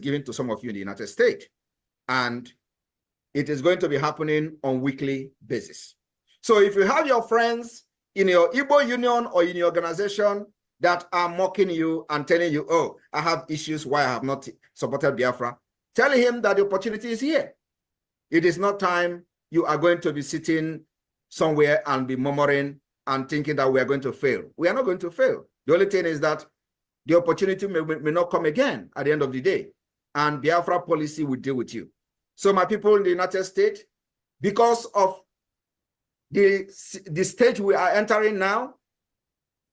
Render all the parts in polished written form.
given to some of you in the United States. And it is going to be happening on a weekly basis. So if you have your friends in your Igbo union or in your organization that are mocking you and telling you, oh, I have issues why I have not supported Biafra, tell him that the opportunity is here. It is not time you are going to be sitting somewhere and be murmuring and thinking that we are going to fail. We are not going to fail. The only thing is that the opportunity may not come again at the end of the day. And Biafra policy will deal with you. So my people in the United States, because of the stage we are entering now,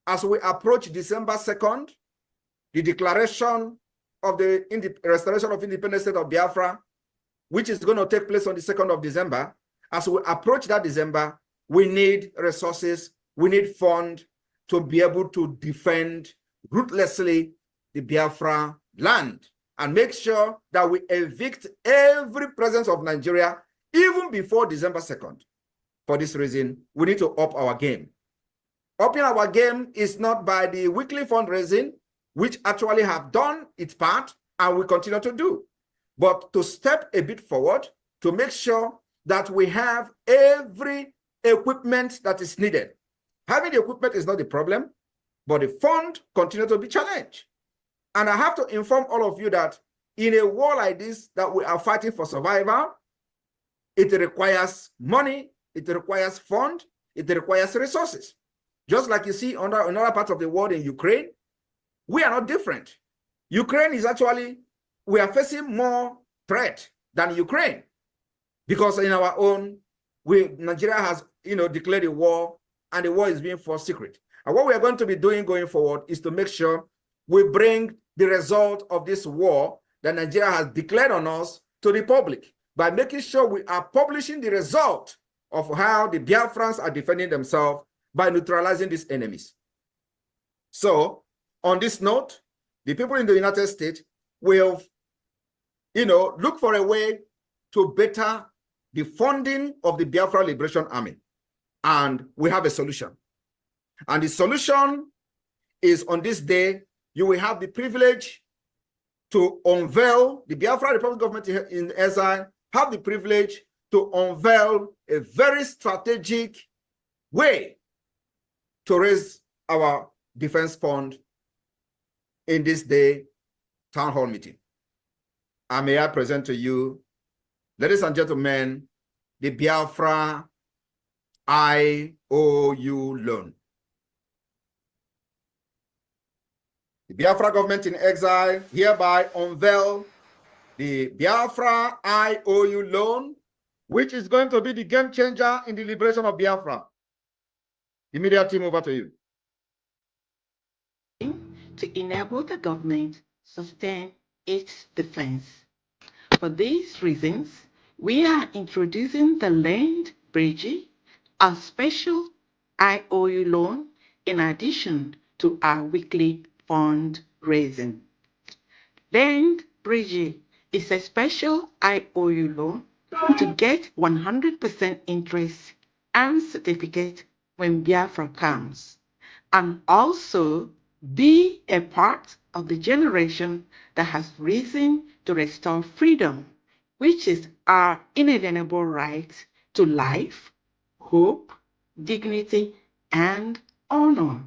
as we approach December 2nd, the declaration of the restoration of independent state of Biafra, which is going to take place on the 2nd of December, as we approach that December, we need resources, we need funds to be able to defend ruthlessly the Biafra land and make sure that we evict every presence of Nigeria even before December 2nd. For this reason, we need to up our game. Upping our game is not by the weekly fundraising, which actually have done its part and we continue to do, but to step a bit forward to make sure that we have every equipment that is needed. Having the equipment is not the problem, but the fund continue to be challenged. And I have to inform all of you that in a war like this that we are fighting for survival, it requires money, it requires fund, it requires resources. Just like you see on another part of the world in Ukraine, we are not different. Ukraine is actually, we are facing more threat than Ukraine because in our own, Nigeria has declared a war and the war is being fought secret. And what we are going to be doing going forward is to make sure we bring the result of this war that Nigeria has declared on us to the public by making sure we are publishing the result of how the Biafrans are defending themselves by neutralizing these enemies. So on this note, the people in the United States will, look for a way to better the funding of the Biafra Liberation Army. And we have a solution. And the solution is on this day, you will have the privilege to unveil, the Biafra Republic government in exile, have the privilege to unveil a very strategic way to raise our defense fund in this day town hall meeting. And may I present to you, ladies and gentlemen, the Biafra IOU loan. The Biafra government in exile hereby unveil the Biafra IOU loan, which is going to be the game changer in the liberation of Biafra. The media team, over to you. To enable the government to sustain its defense. For these reasons, we are introducing the Land Bridge, a special IOU loan in addition to our weekly fundraising. Land Bridge is a special IOU loan to get 100% interest and certificate when Biafra comes, and also be a part of the generation that has risen to restore freedom, which is our inalienable right to life, hope, dignity, and honor.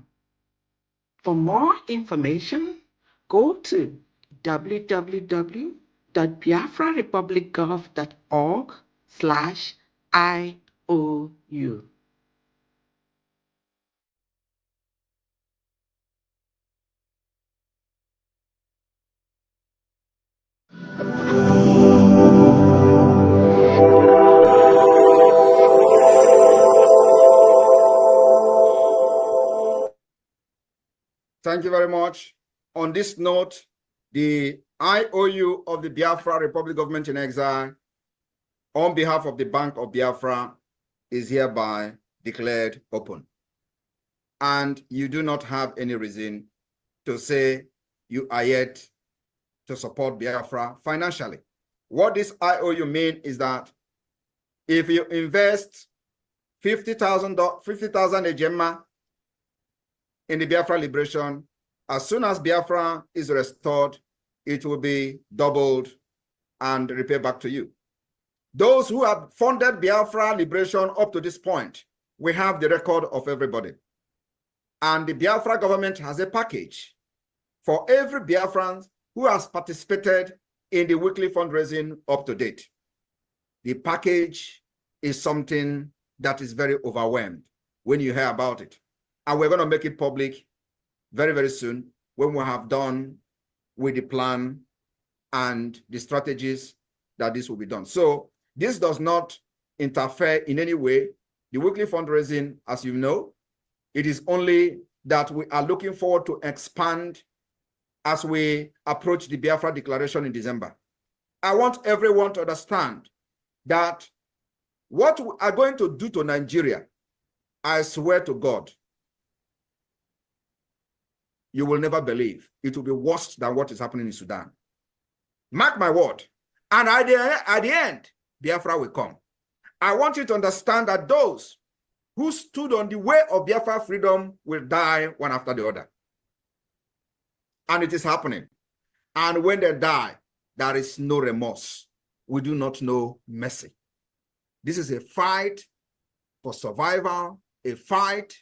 For more information, go to www.biafrarepublicgov.org/IOU. Thank you very much. On this note, the IOU of the Biafra Republic Government in Exile, on behalf of the Bank of Biafra, is hereby declared open. And you do not have any reason to say you are yet to support Biafra financially. What this IOU means is that if you invest 50,000 Ejema in the Biafra liberation, as soon as Biafra is restored, it will be doubled and repaid back to you. Those who have funded Biafra liberation up to this point, we have the record of everybody. And the Biafra government has a package for every Biafran who has participated in the weekly fundraising up to date. The package is something that is very overwhelmed when you hear about it. And we're going to make it public very, very soon when we have done with the plan and the strategies that this will be done. So this does not interfere in any way. The weekly fundraising, as you know, it is only that we are looking forward to expand as we approach the Biafra Declaration in December. I want everyone to understand that what we are going to do to Nigeria, I swear to God, you will never believe. It will be worse than what is happening in Sudan. Mark my word. And at the end, Biafra will come. I want you to understand that those who stood on the way of Biafra freedom will die one after the other. And it is happening. And when they die, there is no remorse. We do not know mercy. This is a fight for survival, a fight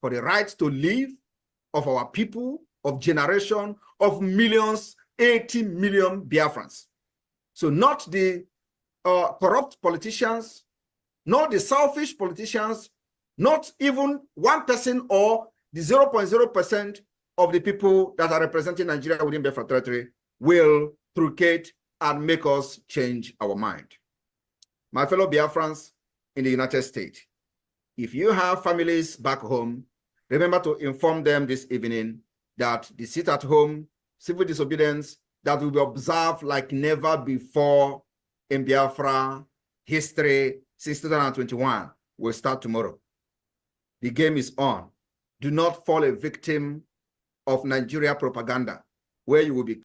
for the right to live of our people, of generation, of millions, 80 million Biafrans. So not the corrupt politicians, not the selfish politicians, not even one person or the 0.0% of the people that are representing Nigeria within Biafra territory will truncate and make us change our mind. My fellow Biafrans in the United States, if you have families back home, remember to inform them this evening that the sit-at-home civil disobedience that will be observed like never before in Biafra history since 2021 will start tomorrow. The game is on. Do not fall a victim of Nigeria propaganda, where you will be